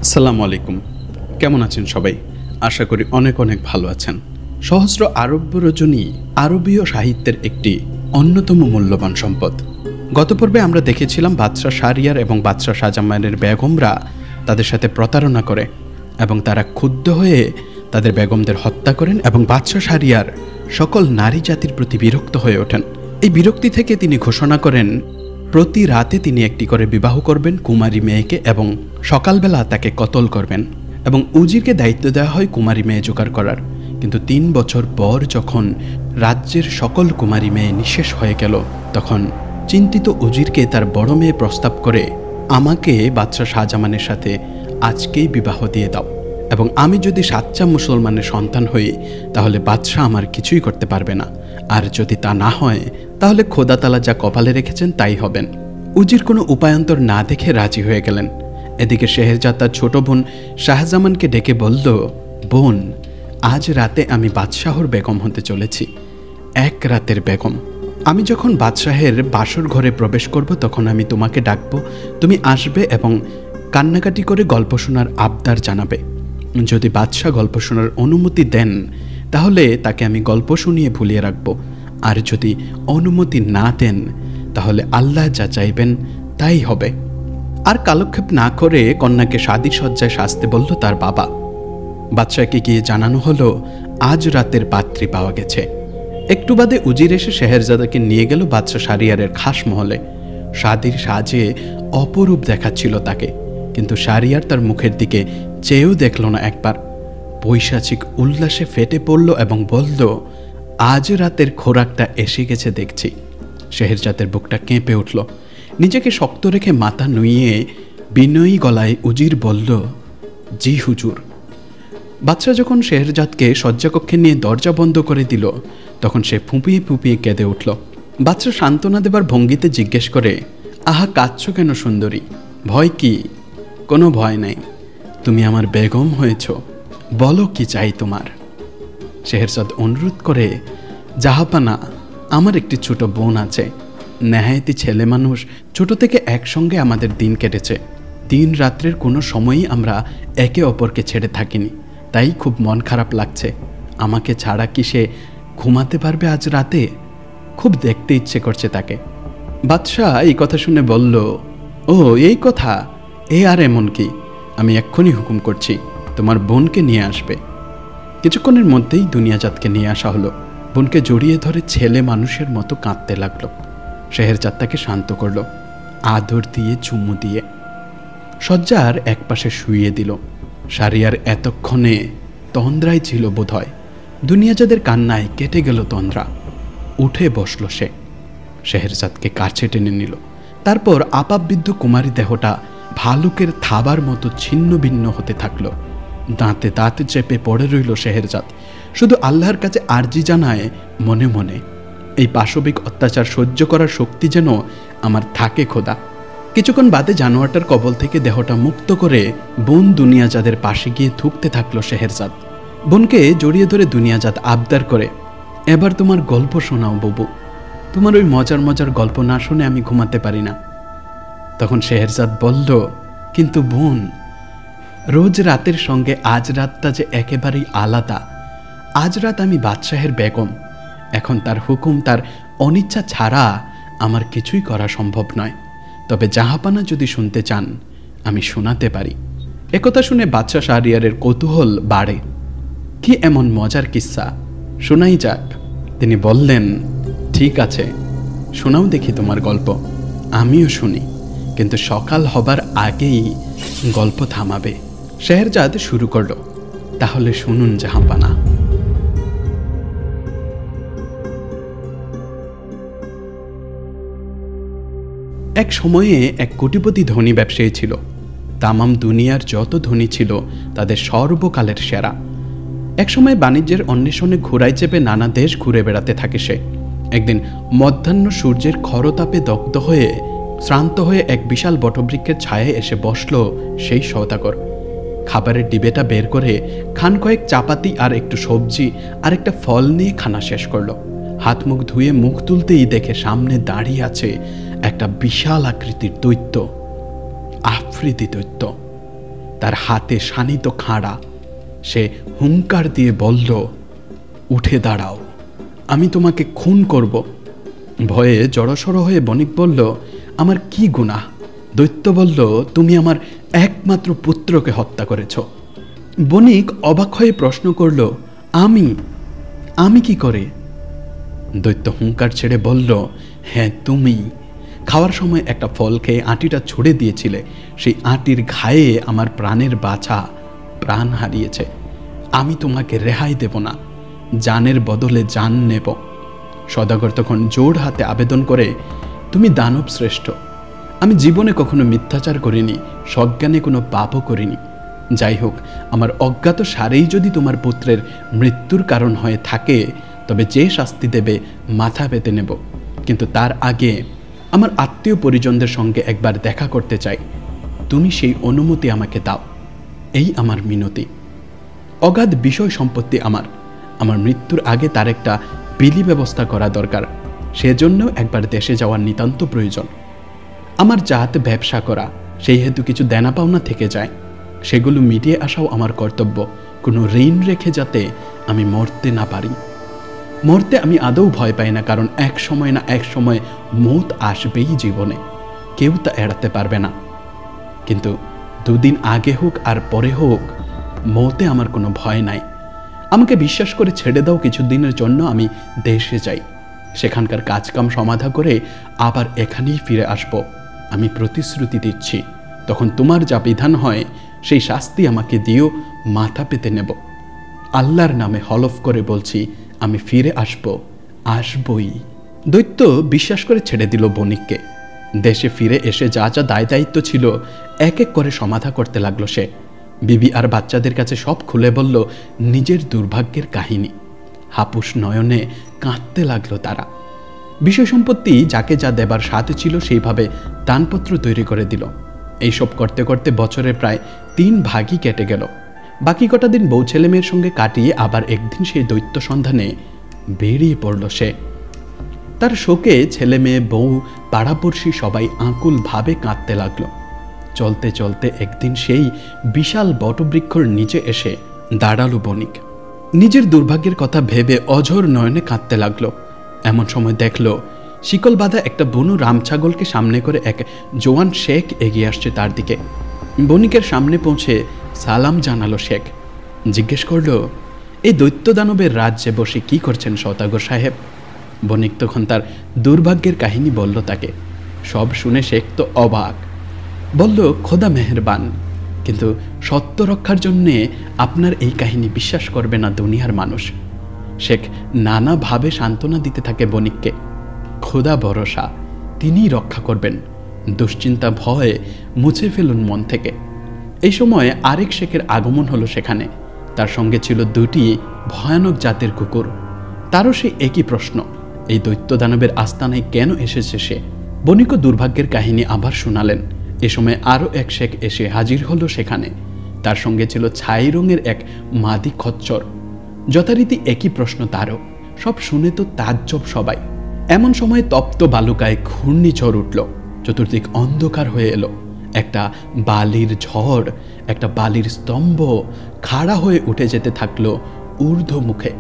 আসসালামু আলাইকুম। কেমন আছেন সবাই? আশা করি অনেক অনেক ভালো আছেন। সহস্র আরব্য রজনী আরবীয় সাহিত্যের একটি অন্যতম মূল্যবান সম্পদ। গত পর্বে আমরা দেখেছিলাম বাদশাহ শাহরিয়ার এবং বাদশাহ শাহজামানের বেগমরা তাদের সাথে প্রতারণা করে এবং তারা ক্ষুব্ধ হয়ে তাদের বেগমদের হত্যা করেন এবং বাদশাহ শাহরিয়ার সকল নারী জাতির প্রতি বিরক্ত হয়ে ওঠেন। এই বিরক্তি থেকে তিনি ঘোষণা করেন প্রতি রাতে তিনি একটি করে বিবাহ করবেন কুমারী মেয়েকে এবং সকালবেলা তাকে কতল করবেন এবং উজিরকে দায়িত্ব দেওয়া হয় কুমারী মেয়ে জোগাড় করার। কিন্তু ৩ বছর পর যখন রাজ্যের সকল কুমারী মেয়ে নিঃশেষ হয়ে গেল তখন চিন্তিত উজিরকে তার বড় মেয়ে প্রস্তাব করে আমাকে বাদশাহ শাহজামানের সাথে আজকেই বিবাহ দিয়ে দাও এবং আমি যদি সাচ্চা মুসলমানের সন্তান হই তাহলে বাদশাহ আমার কিছুই করতে পারবে না, আর যদি তা না হয় তাহলে খোদা তাআলা যা কপালে রেখেছেন তাই হবেন। উজির কোনো উপায়ান্তর না দেখে রাজি হয়ে গেলেন। এদিকে শেহরজাদ তার ছোট বোন শাহজামানকে ডেকে বলল, বোন, আজ রাতে আমি বাদশাহর বেগম হতে চলেছি, এক রাতের বেগম। আমি যখন বাদশাহের বাসর ঘরে প্রবেশ করব তখন আমি তোমাকে ডাকবো, তুমি আসবে এবং কান্নাকাটি করে গল্প শোনার আবদার জানাবে। যদি বাদশাহ গল্প শোনার অনুমতি দেন তাহলে তাকে আমি গল্প শুনিয়ে ভুলিয়ে রাখব, আর যদি অনুমতি না দেন তাহলে আল্লাহ যা চাইবেন তাই হবে। আর কালক্ষেপ না করে কন্যাকে শাদী সজ্জায় সাজতে বলল তার বাবা। বাদশাহকে গিয়ে জানানো হলো আজ রাতের পাত্রী পাওয়া গেছে। একটু বাদে উজির এসে শেহরজাদাকে নিয়ে গেল বাদশাহ শাহরিয়ারের খাস মহলে। শাদীর সাজে অপরূপ দেখাচ্ছিল তাকে, কিন্তু শাহরিয়ার তার মুখের দিকে চেয়েও দেখল না একবার। পৈশাচিক উল্লাসে ফেটে পড়ল এবং বলল, আজ রাতের খোরাকটা এসে গেছে দেখছি। শেহরজাদের বুকটা কেঁপে উঠল। নিজেকে শক্ত রেখে মাথা নুইয়ে বিনয়ী গলায় উজির বলল, জি হুজুর। বাদশাহ যখন শেহরজাদকে শয্যাকক্ষে নিয়ে দরজা বন্ধ করে দিল তখন সে ফুঁপিয়ে ফুঁপিয়ে কেঁদে উঠল। বাদশাহ সান্ত্বনা দেবার ভঙ্গিতে জিজ্ঞেস করে, আহা, কাঁদছ কেন সুন্দরী? ভয় কি? কোনো ভয় নাই, তুমি আমার বেগম হয়েছ, বলো কি চাই তোমার? শেহরজাদ অনুরোধ করে, জাহাপানা, আমার একটি ছোট বোন আছে, নেহায়েতি ছেলে মানুষ, ছোট থেকে একসঙ্গে আমাদের দিন কেটেছে। দিন রাত্রের কোনো সময়ই আমরা একে অপরকে ছেড়ে থাকিনি, তাই খুব মন খারাপ লাগছে। আমাকে ছাড়া কি সে ঘুমাতে পারবে আজ রাতে? খুব দেখতে ইচ্ছে করছে তাকে। বাদশাহ এই কথা শুনে বলল, ও এই কথা, এ আর এমন কি, আমি এক্ষুনি হুকুম করছি, তোমার বোনকে নিয়ে আসবে। কিছুক্ষণের মধ্যেই দুনিয়াজাতকে নিয়ে আসা হলো। বোনকে জড়িয়ে ধরে ছেলে মানুষের মতো কাঁদতে লাগলো। শেহরজাদ তাকে শান্ত করল, আদর দিয়ে চুমু দিয়ে শয্যার এক পাশে শুইয়ে দিল। শাহরিয়ার এতক্ষণে তন্দ্রায় ছিল বোধহয়। দুনিয়াজাদের কান্নায় কেটে গেল তন্দ্রা। উঠে বসল সে, শেহরজাদকে কাছে টেনে নিল। তারপর আপাবৃদ্ধ কুমারী দেহটা ভালুকের থাবার মতো ছিন্ন ভিন্ন হতে থাকলো। দাঁতে দাঁত চেপে পড়ে রইল শেহরজাদ, শুধু আল্লাহর কাছে আরজি জানায় মনে মনে, এই পাশবিক অত্যাচার সহ্য করার শক্তি যেন আমার থাকে খোদা। কিছুক্ষণ বাদে জানোয়ারটার কবল থেকে দেহটা মুক্ত করে বোন দুনিয়াজাদের পাশে গিয়ে থুকতে থাকলো শেহরজাদ। বোনকে জড়িয়ে ধরে দুনিয়াজাদ আবদার করে, এবার তোমার গল্প শোনাও ববু, তোমার ওই মজার মজার গল্প না শুনে আমি ঘুমাতে পারি না। তখন শেহরজাদ বলল, কিন্তু বোন, রোজ রাতের সঙ্গে আজ রাতটা যে একেবারেই আলাদা। আজ রাত আমি বাদশাহের বেগম, এখন তার হুকুম, তার অনিচ্ছা ছাড়া আমার কিছুই করা সম্ভব নয়। তবে জাহাপানা যদি শুনতে চান আমি শোনাতে পারি। একথা শুনে বাদশাহ শাহরিয়ারের কৌতূহল বাড়ে। কি এমন মজার কিস্সা, শোনাই যাক। তিনি বললেন, ঠিক আছে, শোনাও দেখি তোমার গল্প, আমিও শুনি, কিন্তু সকাল হবার আগেই গল্প থামাবে। শেহরজাদ শুরু করল, তাহলে শুনুন জাহাপানা। এক সময়ে এক কোটিপতি ধনী ব্যবসায়ী ছিল। তামাম দুনিয়ার যত ধনী ছিল তাদের সর্বকালের সেরা। একসময় বাণিজ্যের অন্বেষণে ঘোড়ায় চেপে নানা দেশ ঘুরে বেড়াতে থাকে সে। একদিন মধ্যাহ্ন সূর্যের খরতাপে দগ্ধ হয়ে শ্রান্ত হয়ে এক বিশাল বটবৃক্ষের ছায়ায় এসে বসল সেই সওদাগর। খাবারের ডিবেটা বের করে খান কয়েক চাপাতি আর একটু সবজি আর একটা ফল নিয়ে খানা শেষ করলো। হাত মুখ ধুয়ে মুখ তুলতেই দেখে সামনে দাঁড়িয়ে আছে একটা বিশাল আকৃতির দৈত্য, আফ্রিদি দৈত্য। তার হাতে শানিত খাঁড়া। সে হুঙ্কার দিয়ে বলল, উঠে দাঁড়াও, আমি তোমাকে খুন করব। ভয়ে জড়সড় হয়ে বণিক বলল, আমার কি গুনাহ? দৈত্য বলল, তুমি আমার একমাত্র পুত্রকে হত্যা করেছ। বণিক অবাক হয়ে প্রশ্ন করল, আমি কি করে? দৈত্য হুঙ্কার ছেড়ে বলল, হ্যাঁ তুমি। খাওয়ার সময় একটা ফল খেয়ে আঁটিটা ছুড়ে দিয়েছিলে, সেই আঁটির ঘায়ে আমার প্রাণের বাছা প্রাণ হারিয়েছে। আমি তোমাকে রেহাই দেব না, জানের বদলে জান নেব। সদাগর তখন জোর হাতে আবেদন করে, তুমি দানব শ্রেষ্ঠ, আমি জীবনে কখনো মিথ্যাচার করিনি, সজ্ঞানে কোনো পাপও করিনি। যাই হোক, আমার অজ্ঞাত সারেই যদি তোমার পুত্রের মৃত্যুর কারণ হয়ে থাকে, তবে যে শাস্তি দেবে মাথা পেতে নেব। কিন্তু তার আগে আমার আত্মীয় পরিজনদের সঙ্গে একবার দেখা করতে চাই। তুমি সেই অনুমতি আমাকে দাও, এই আমার মিনতি। অগাধ বিষয় সম্পত্তি আমার মৃত্যুর আগে তার একটা বিলি ব্যবস্থা করা দরকার। সেজন্য একবার দেশে যাওয়ার নিতান্ত প্রয়োজন। আমার জাত ব্যবসা করা, সেই হেতু কিছু দেনা পাওনা থেকে যায়, সেগুলো মিটিয়ে আসাও আমার কর্তব্য। কোনো ঋণ রেখে যাতে আমি মরতে না পারি। মরতে আমি আদৌ ভয় পাই না, কারণ এক সময় না এক সময় মৌত আসবেই জীবনে, কেউ তা এড়াতে পারবে না। কিন্তু দুদিন আগে হোক আর পরে হোক, মৌতে আমার কোনো ভয় নাই। আমাকে বিশ্বাস করে ছেড়ে দাও, কিছুদিনের জন্য আমি দেশে যাই, সেখানকার কাজকাম সমাধা করে আবার এখানেই ফিরে আসব। আমি প্রতিশ্রুতি দিচ্ছি, তখন তোমার যা বিধান হয় সেই শাস্তি আমাকে দিও, মাথা পেতে নেব। আল্লাহর নামে হলফ করে বলছি, আমি ফিরে আসবই। দৈত্য বিশ্বাস করে ছেড়ে দিল বণিককে। দেশে ফিরে এসে যা যা দায় দায়িত্ব ছিল এক এক করে সমাধা করতে লাগলো সে। বিবি আর বাচ্চাদের কাছে সব খুলে বলল নিজের দুর্ভাগ্যের কাহিনী। হাপুস নয়নে কাঁদতে লাগলো তারা। বিষয় সম্পত্তি যাকে যা দেবার সাথে ছিল সেইভাবে দানপত্র তৈরি করে দিল। এইসব করতে করতে বছরের প্রায় 3 ভাগই কেটে গেল। বাকি কটা দিন বউ ছেলে মেয়ের সঙ্গে কাটিয়ে আবার একদিন সেই দৈত্য সন্ধানে বেরিয়ে পড়ল সে। তার শোকে ছেলে মেয়ে, বউ, পাড়াপড়শি সবাই আকুল ভাবে কাঁদতে লাগলো। চলতে চলতে একদিন সেই বিশাল বটবৃক্ষর নিচে এসে দাঁড়ালো বণিক। নিজের দুর্ভাগ্যের কথা ভেবে অঝোর নয়নে কাঁদতে লাগলো। এমন সময় দেখল শিকল বাঁধা একটা বুনো রামছাগলকে সামনে করে এক জোয়ান শেখ এগিয়ে আসছে তার দিকে। বণিকের সামনে পৌঁছে সালাম জানালো শেখ। জিজ্ঞেস করল, এই দৈত্য দানবের রাজ্যে বসে কি করছেন সওদাগর সাহেব? বণিক তখন তার দুর্ভাগ্যের কাহিনী বলল তাকে। সব শুনে শেখ তো অবাক। বলল, খোদা মেহেরবান, কিন্তু সত্য রক্ষার জন্যে আপনার এই কাহিনী বিশ্বাস করবে না দুনিয়ার মানুষ। শেখ নানাভাবে সান্ত্বনা দিতে থাকে বণিককে। খোদা ভরসা, তিনিই রক্ষা করবেন, দুশ্চিন্তা ভয় মুছে ফেলুন মন থেকে। এই সময় আরেক শেখের আগমন হলো সেখানে। তার সঙ্গে ছিল 2টি ভয়ানক জাতের কুকুর। তারও সে একই প্রশ্ন, এই দৈত্য দানবের আস্তানায় কেন এসেছে সে? বণিকও দুর্ভাগ্যের কাহিনী আবার শোনালেন। এ সময় আরও এক শেখ এসে হাজির হলো সেখানে। তার সঙ্গে ছিল ছাই রঙের এক মাদি খচ্চর। যথারীতি একই প্রশ্ন তারও। সব শুনে তো তাজ্জব সবাই। এমন সময় তপ্ত বালুকায় ঘূর্ণিঝড় উঠল। চতুর্দিক অন্ধকার হয়ে এলো। একটা বালির ঝড়, একটা বালির স্তম্ভ খাড়া হয়ে উঠে যেতে থাকলো ঊর্ধ্বমুখে।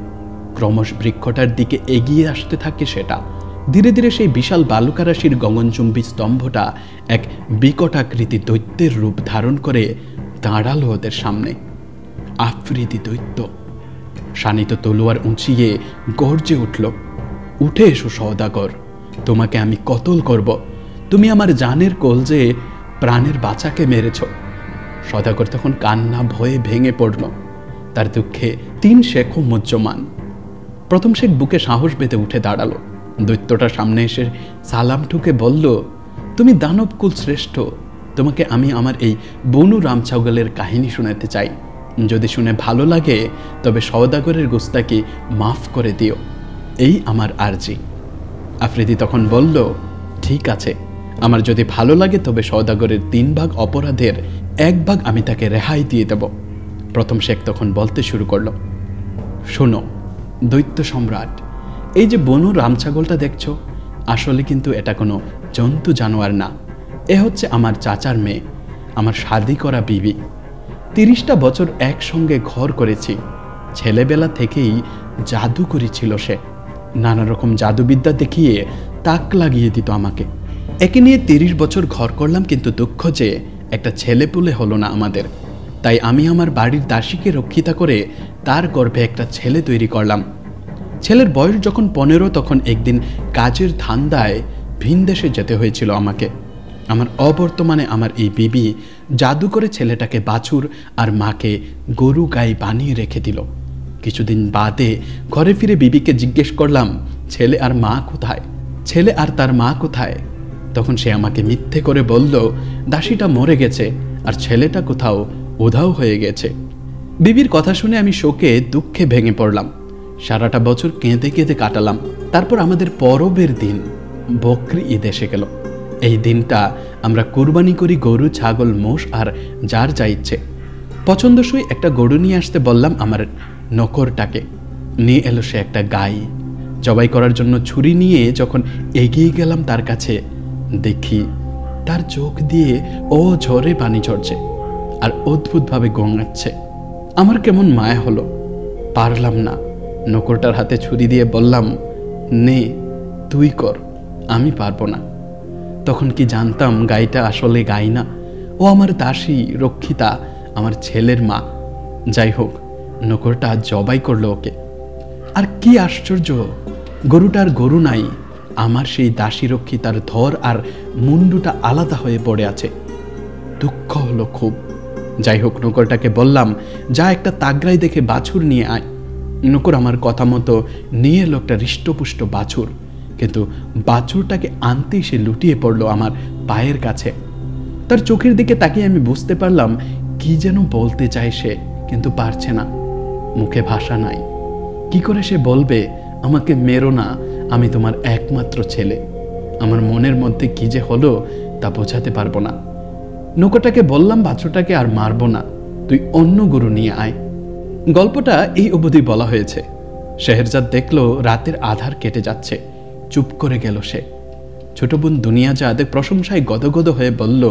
ক্রমশ বৃক্ষটার দিকে এগিয়ে আসতে থাকে সেটা। ধীরে ধীরে সেই বিশাল বালুকারাশির গগনচুম্বী স্তম্ভটা এক বিকটাকৃতি দৈত্যের রূপ ধারণ করে দাঁড়ালো ওদের সামনে। আফ্রিদি দৈত্য শানিত তলোয়ার উঁচিয়ে গর্জে উঠল, উঠে এসো সওদাগর, তোমাকে আমি কতল করব। তুমি আমার জানের কলজে প্রাণের বাচ্চাকে মেরেছ। সওদাগর তখন কান্না ভয়ে ভেঙে পড়ল। তার দুঃখে 3 শেখও মুহ্যমান। প্রথম শেখ বুকে সাহস বেঁধে উঠে দাঁড়ালো। দৈত্যটার সামনে এসে সালাম ঠুকে বলল, তুমি দানবকুল শ্রেষ্ঠ, তোমাকে আমি আমার এই বনু রামছাগলের কাহিনী শোনাতে চাই। যদি শুনে ভালো লাগে তবে সওদাগরের গোস্তাকি মাফ করে দিও, এই আমার আরজি। আফ্রিদি তখন বলল, ঠিক আছে, আমার যদি ভালো লাগে তবে সওদাগরের 3 ভাগ অপরাধের 1 ভাগ আমি তাকে রেহাই দিয়ে দেব। প্রথম শেখ তখন বলতে শুরু করল, শোনো দৈত্য সম্রাট, এই যে বনু রামছাগলটা দেখছো, আসলে কিন্তু এটা কোনো জন্তু জানোয়ার না। এ হচ্ছে আমার চাচার মেয়ে, আমার শাদি করা বিবি। 30টা বছর একসঙ্গে ঘর করেছি। ছেলেবেলা থেকেই জাদুকরি ছিল সে। নানা রকম জাদুবিদ্যা দেখিয়ে তাক লাগিয়ে দিত আমাকে। একে নিয়ে 30 বছর ঘর করলাম, কিন্তু দুঃখ যে একটা ছেলেপুলে হলো না আমাদের। তাই আমি আমার বাড়ির দাসীকে রক্ষিতা করে তার গর্ভে একটা ছেলে তৈরি করলাম। ছেলের বয়স যখন 15, তখন একদিন কাজের ধান্দায় ভিনদেশে যেতে হয়েছিল আমাকে। আমার অবর্তমানে আমার এই বিবি জাদু করে ছেলেটাকে বাছুর আর মাকে গরু গাই বানিয়ে রেখে দিল। কিছুদিন বাদে ঘরে ফিরে বিবিকে জিজ্ঞেস করলাম, ছেলে আর মা কোথায়, ছেলে আর তার মা কোথায়? তখন সে আমাকে মিথ্যে করে বলল, দাসীটা মরে গেছে আর ছেলেটা কোথাও উধাও হয়ে গেছে। বিবির কথা শুনে আমি শোকে দুঃখে ভেঙে পড়লাম। সারাটা বছর কেঁদে কেঁদে কাটালাম। তারপর আমাদের পরবের দিন বকরি ঈদ এসে গেল। এই দিনটা আমরা কুরবানি করি গরু, ছাগল, মোষ আর যার যা ইচ্ছে। পছন্দসই একটা গরু নিয়ে আসতে বললাম আমার নকরটাকে। নিয়ে এলো সে একটা গাই। জবাই করার জন্য ছুরি নিয়ে যখন এগিয়ে গেলাম তার কাছে, দেখি তার চোখ দিয়ে ঝরে পানি ঝরছে আর অদ্ভুতভাবে গঙাচ্ছে। আমার কেমন মায়া হলো। পারলাম না, নকরটার হাতে ছুরি দিয়ে বললাম, নে তুই কর, আমি পারবো না। তখন কি জানতাম গাইটা আসলে গাই না, ও আমার দাসী রক্ষিতা, আমার ছেলের মা। যাই হোক, নকরটা জবাই করলো ওকে। আর কি আশ্চর্য, গরুটার গরু নাই, আমার সেই দাসী রক্ষিতার ধর আর মুন্ডুটা আলাদা হয়ে পড়ে আছে। দুঃখ হলো খুব। যাই হোক, নকরটাকে বললাম, যা একটা তাগড়াই দেখে বাছুর নিয়ে আয়। নকর আমার কথা মতো নিয়ে এলো একটা হৃষ্টপুষ্ট বাছুর, কিন্তু বাছুরটাকে আনতেই সে লুটিয়ে পড়লো আমার পায়ের কাছে। তার চোখের দিকে তাকিয়ে আমি বুঝতে পারলাম কি যেন বলতে চায় সে, কিন্তু পারছে না, মুখে ভাষা নাই। কি করে সে বলবে, আমাকে মেরো না, আমি তোমার একমাত্র ছেলে। আমার মনের মধ্যে কি যে হলো তা বোঝাতে পারবো না। নৌকাটাকে বললাম, বাছুরটাকে আর মারবো না, তুই অন্য গরু নিয়ে আয়। গল্পটা এই অবধি বলা হয়েছে। শেহরজাদ দেখলো রাতের আধার কেটে যাচ্ছে, চুপ করে গেল সে। ছোট বোন দুনিয়াজাদ প্রশংসায় গদগদ হয়ে বলল,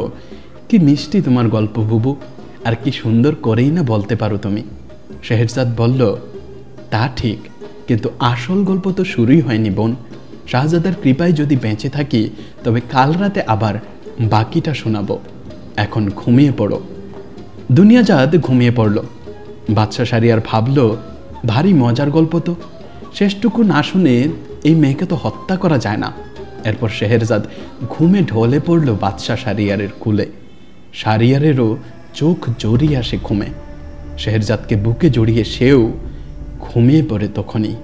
কি মিষ্টি তোমার গল্প বুবু, আর কি সুন্দর করেই না বলতে পারো তুমি। শেহরজাদ বলল, তা ঠিক, কিন্তু আসল গল্প তো শুরুই হয়নি বোন। শাহজাদার কৃপায় যদি বেঁচে থাকি তবে কাল রাতে আবার বাকিটা শোনাবো। এখন ঘুমিয়ে পড়ো। দুনিয়াজাদ ঘুমিয়ে পড়ল। বাদশা শাহরিয়ার ভাবল, ভারী মজার গল্প তো, শেষটুকু না শুনে এই মেয়েকে তো হত্যা করা যায় না। এরপর শেহরজাদ ঘুমে ঢলে পড়ল বাদশা শাহরিয়ারের কুলে। শাহরিয়ারেরও চোখ জড়িয়ে আসে ঘুমে। শেহরজাদকে বুকে জড়িয়ে সেও ঘুমিয়ে পড়ে তখনই।